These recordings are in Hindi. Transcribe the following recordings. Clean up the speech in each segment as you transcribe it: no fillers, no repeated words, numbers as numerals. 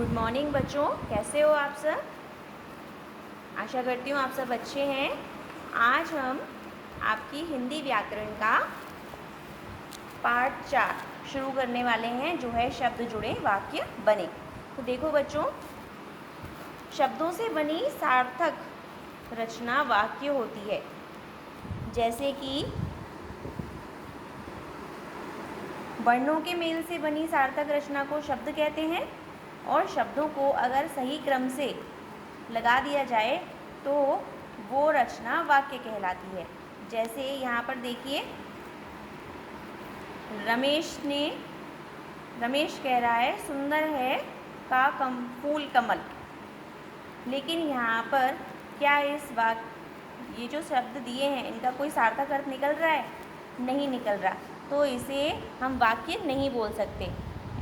गुड मॉर्निंग बच्चों, कैसे हो आप सब। आशा करती हूँ आप सब अच्छे हैं। आज हम आपकी हिंदी व्याकरण का पार्ट 4 शुरू करने वाले हैं, जो है शब्द जुड़े वाक्य बने। तो देखो बच्चों, शब्दों से बनी सार्थक रचना वाक्य होती है। जैसे कि वर्णों के मेल से बनी सार्थक रचना को शब्द कहते हैं, और शब्दों को अगर सही क्रम से लगा दिया जाए तो वो रचना वाक्य कहलाती है। जैसे यहाँ पर देखिए, रमेश कह रहा है सुंदर है का फूल कमल। लेकिन यहाँ पर क्या ये जो शब्द दिए हैं इनका कोई सार्थक अर्थ निकल रहा है? नहीं निकल रहा, तो इसे हम वाक्य नहीं बोल सकते।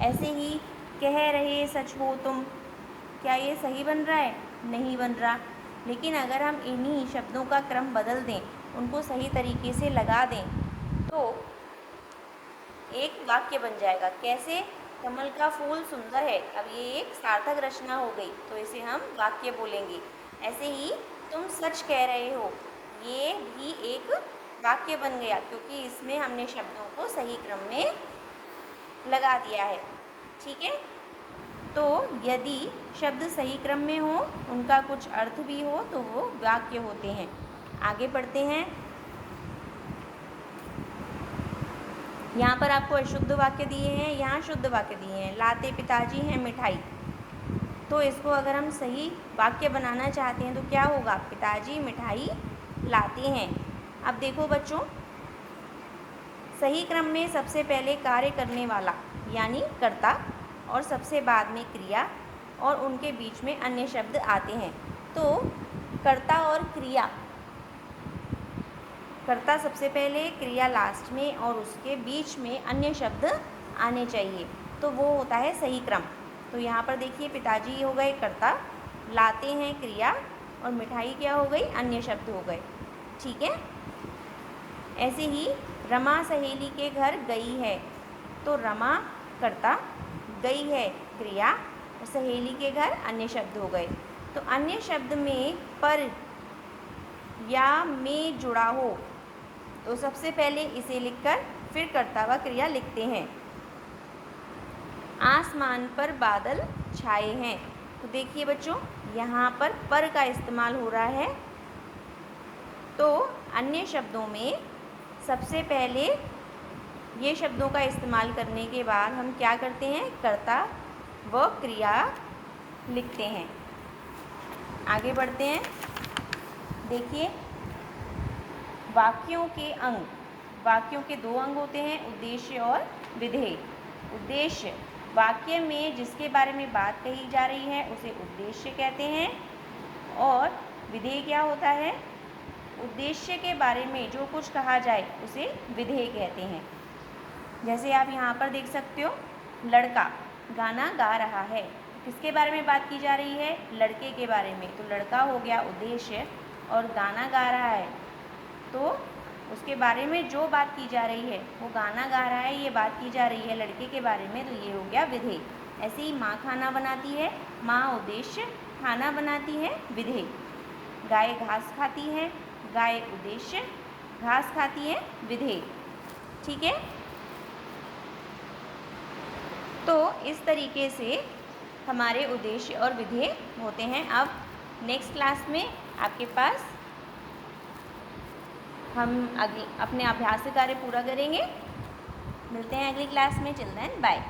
ऐसे ही कह रहे सच हो तुम, क्या ये सही बन रहा है? नहीं बन रहा। लेकिन अगर हम इन्हीं शब्दों का क्रम बदल दें, उनको सही तरीके से लगा दें, तो एक वाक्य बन जाएगा। कैसे? कमल का फूल सुंदर है, अब ये एक सार्थक रचना हो गई, तो इसे हम वाक्य बोलेंगे। ऐसे ही तुम सच कह रहे हो, ये भी एक वाक्य बन गया, क्योंकि इसमें हमने शब्दों को सही क्रम में लगा दिया है। ठीक है, तो यदि शब्द सही क्रम में हो, उनका कुछ अर्थ भी हो, तो वो वाक्य होते हैं। आगे पढ़ते हैं। यहाँ पर आपको अशुद्ध वाक्य दिए हैं, यहाँ शुद्ध वाक्य दिए हैं। लाते पिताजी हैं मिठाई, तो इसको अगर हम सही वाक्य बनाना चाहते हैं तो क्या होगा? पिताजी मिठाई लाते हैं। अब देखो बच्चों, सही क्रम में सबसे पहले कार्य करने वाला यानी कर्ता, और सबसे बाद में क्रिया, और उनके बीच में अन्य शब्द आते हैं। तो कर्ता और क्रिया, कर्ता सबसे पहले, क्रिया लास्ट में, और उसके बीच में अन्य शब्द आने चाहिए, तो वो होता है सही क्रम। तो यहाँ पर देखिए, पिताजी हो गए कर्ता, लाते हैं क्रिया, और मिठाई क्या हो गई? अन्य शब्द हो गए। ठीक है। ऐसे ही रमा सहेली के घर गई है, तो रमा कर्ता, गई है क्रिया, और सहेली के घर अन्य शब्द हो गए। तो अन्य शब्द में पर या में जुड़ा हो, तो सबसे पहले इसे लिखकर फिर कर्ता व क्रिया लिखते हैं। आसमान पर बादल छाए हैं, तो देखिए बच्चों, यहाँ पर का इस्तेमाल हो रहा है। तो अन्य शब्दों में सबसे पहले ये शब्दों का इस्तेमाल करने के बाद हम क्या करते हैं? कर्ता व क्रिया लिखते हैं। आगे बढ़ते हैं। देखिए, वाक्यों के दो अंग होते हैं, उद्देश्य और विधेय। उद्देश्य, वाक्य में जिसके बारे में बात कही जा रही है उसे उद्देश्य कहते हैं, और विधेय क्या होता है? उद्देश्य के बारे में जो कुछ कहा जाए उसे विधेय कहते हैं। जैसे आप यहाँ पर देख सकते हो, लड़का गाना गा रहा है, किसके बारे में बात की जा रही है? लड़के के बारे में। तो लड़का हो गया उद्देश्य, और गाना गा रहा है, तो उसके बारे में जो बात की जा रही है, वो गाना गा रहा है, ये बात की जा रही है लड़के के बारे में, तो ये हो गया विधेय। ऐसे ही माँ खाना बनाती है, माँ उद्देश्य, खाना बनाती है विधेय। गाय घास खाती है, गाय उद्देश्य, घास खाती है विधेय। ठीक है। तो इस तरीके से हमारे उद्देश्य और विधेय होते हैं। अब नेक्स्ट क्लास में आपके पास हम अपने अभ्यास कार्य पूरा करेंगे। मिलते हैं अगली क्लास में। Children bye.